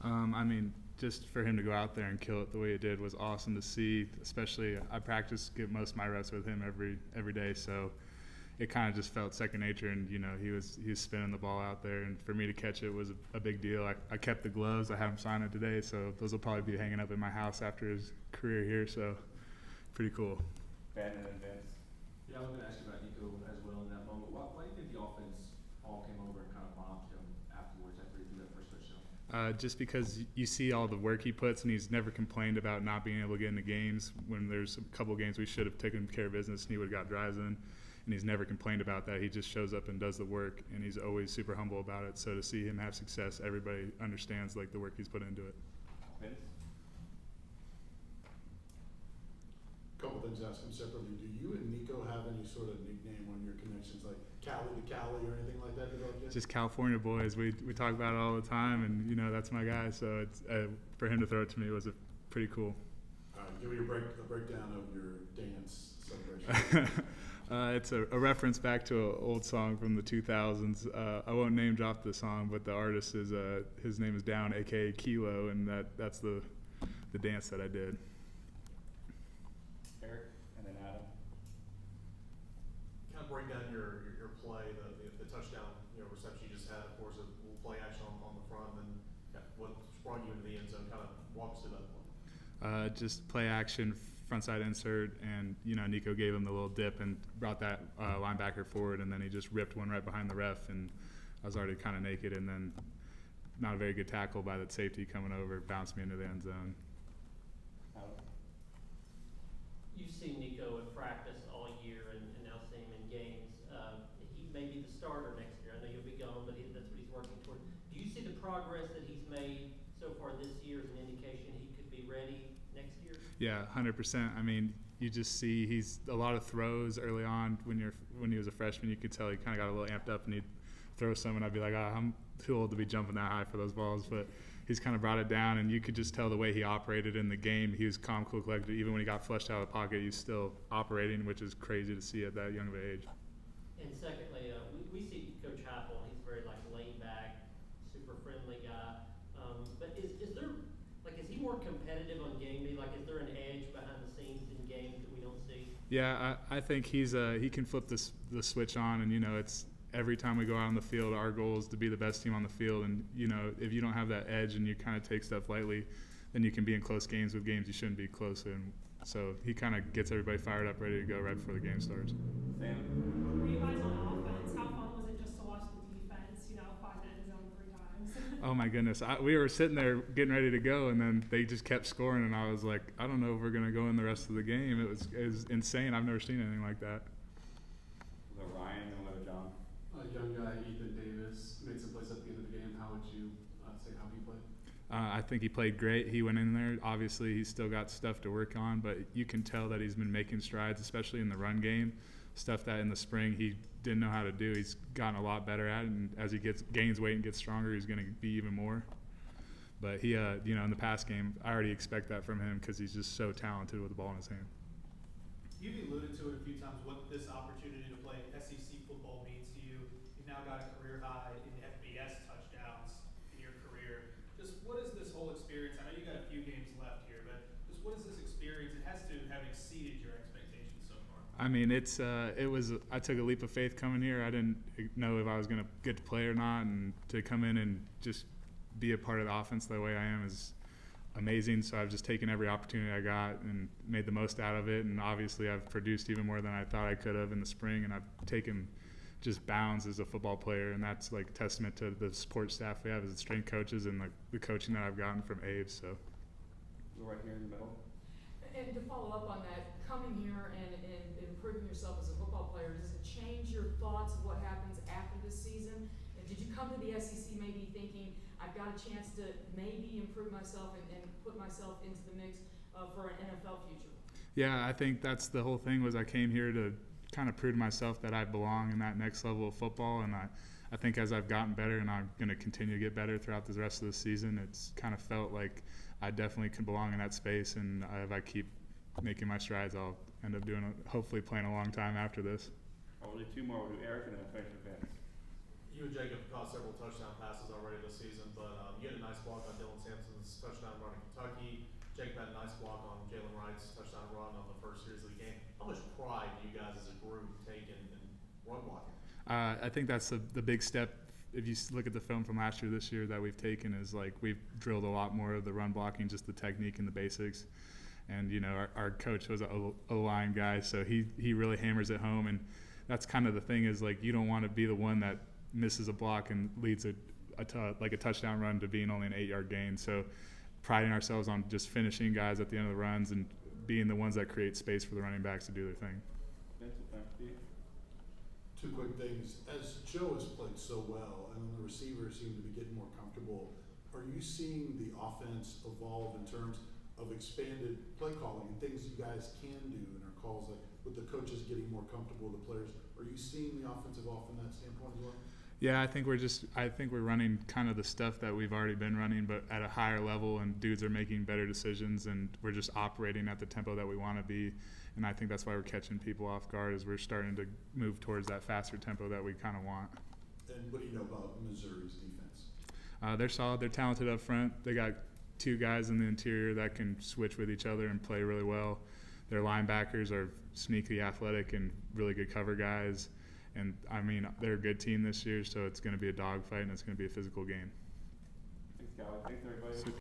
I mean, just for him to go out there and kill it the way he did was awesome to see. Especially, I practice, get most of my reps with him every day, so it kind of just felt second nature. And he was spinning the ball out there, and for me to catch it was a big deal. I kept the gloves. I had him sign it today, so those will probably be hanging up in my house after his career here. So pretty cool. Ben and then Vince. Yeah, I was going to ask you about Nico as well in that moment. Why do you think the offense all came over and kind of mobbed him afterwards after he threw that first touchdown? Just because you see all the work he puts, and he's never complained about not being able to get into games. When there's a couple games we should have taken care of business and he would have got drives in, and he's never complained about that. He just shows up and does the work, and he's always super humble about it. So to see him have success, everybody understands the work he's put into it. Vince? Couple things to ask him separately. Do you and Nico have any sort of nickname on your connections, like Cali to Cali or anything like that? Just California boys. We talk about it all the time, and that's my guy. So it's for him to throw it to me was pretty cool. All right, give me a breakdown of your dance celebration. It's a reference back to an old song from the 2000s. I won't name drop the song, but the artist is his name is Down, aka Kilo, and that's the dance that I did. Eric, and then Adam. Kind of break down your play, the touchdown reception you just had. Of course, a little play action on the front, and then what brought you into the end zone. Kind of walk us through that one. Just play action, frontside insert, and Nico gave him the little dip and brought that linebacker forward, and then he just ripped one right behind the ref, and I was already kind of naked, and then not a very good tackle by that safety coming over, bounced me into the end zone. You've seen Nico in practice all year and now seeing him in games. He may be the starter next year. I know you'll be gone, but that's what he's working toward. Do you see the progress that he's made so far this year as an indication he could be ready next year? Yeah, 100%. I mean, you just see he's a lot of throws early on. When he was a freshman, you could tell he kind of got a little amped up, and he'd throw some, and I'd be like, I'm too old to be jumping that high for those balls. But he's kind of brought it down, and you could just tell the way he operated in the game. He was calm, cool, collected. Even when he got flushed out of the pocket, he's still operating, which is crazy to see at that young of an age. And secondly, we see Coach Heupel, and he's very laid back, super friendly guy. But is there is he more competitive on game day? Is there an edge behind the scenes in games that we don't see? Yeah, I think he can flip the switch on, and it's every time we go out on the field, our goal is to be the best team on the field. And if you don't have that edge and you kind of take stuff lightly, then you can be in close games with games you shouldn't be close in. So he kind of gets everybody fired up, ready to go right before the game starts. Sam? For you guys on offense, how fun was it just to watch the defense, find the end zone 3 times? Oh my goodness, we were sitting there getting ready to go, and then they just kept scoring, and I was like, I don't know if we're gonna go in the rest of the game. It was insane. I've never seen anything like that. We'll go Ryan and we'll go John. Young guy Ethan Davis made some plays at the end of the game. How would you say how he played? I think he played great. He went in there. Obviously, he's still got stuff to work on, but you can tell that he's been making strides, especially in the run game. Stuff that in the spring he didn't know how to do. He's gotten a lot better at it, and as he gains weight and gets stronger, he's going to be even more. But he, in the past game, I already expect that from him because he's just so talented with the ball in his hand. You've alluded to it a few times what this opportunity to play SEC football means to you. You've now got a career high in FBS touchdowns in your career. Just what is this whole experience? I know you got a few games left here, but just what is this experience? It has to have exceeded your expectations so far. I mean, I took a leap of faith coming here. I didn't know if I was going to get to play or not, and to come in and just be a part of the offense the way I am is amazing. So I've just taken every opportunity I got and made the most out of it. And obviously I've produced even more than I thought I could have in the spring, and I've taken just bounds as a football player, and that's like testament to the support staff we have as the strength coaches and the coaching that I've gotten from Abe. So We're right here in the middle. And to follow up on that, coming here and improving yourself as a football player, does it change your thoughts of what happens after this season? And did you come to the SEC maybe thinking, I've got a chance to maybe improve myself and put myself into the mix for an NFL future? Yeah, I think that's the whole thing. Was I came here to kind of prove to myself that I belong in that next level of football, and I think as I've gotten better, and I'm going to continue to get better throughout the rest of the season, it's kind of felt like I definitely can belong in that space, and if I keep making my strides, I'll end up hopefully playing a long time after this. We'll do 2 more. We'll do Eric and then finish with Vince. You and Jacob caught several touchdown passes already this season, but you had a nice block on Dylan Sampson's touchdown run in Kentucky. Jacob had a nice block on Jalen Wright's touchdown run on the first series of the game. How much pride do you guys as a group take in run blocking? I think that's the big step. If you look at the film from last year, this year that we've taken is like we've drilled a lot more of the run blocking, just the technique and the basics. And you know, our coach was a line guy, so he really hammers it home. And that's kind of the thing is like you don't want to be the one that misses a block and leads like a touchdown run to being only an 8-yard gain. So priding ourselves on just finishing guys at the end of the runs and being the ones that create space for the running backs to do their thing. Vince, we'll come to you. Two quick things. As Joe has played so well and the receivers seem to be getting more comfortable, are you seeing the offense evolve in terms of expanded play calling and things you guys can do in our calls, like with the coaches getting more comfortable with the players? Are you seeing the offense evolve from that standpoint as well? Yeah, I think we're running kind of the stuff that we've already been running, but at a higher level, and dudes are making better decisions, and we're just operating at the tempo that we want to be. And I think that's why we're catching people off guard, is we're starting to move towards that faster tempo that we kind of want. And what do you know about Missouri's defense? They're solid. They're talented up front. They got 2 guys in the interior that can switch with each other and play really well. Their linebackers are sneaky athletic and really good cover guys. And, I mean, they're a good team this year, so it's going to be a dogfight and it's going to be a physical game. Thanks, Callie. Thanks, everybody.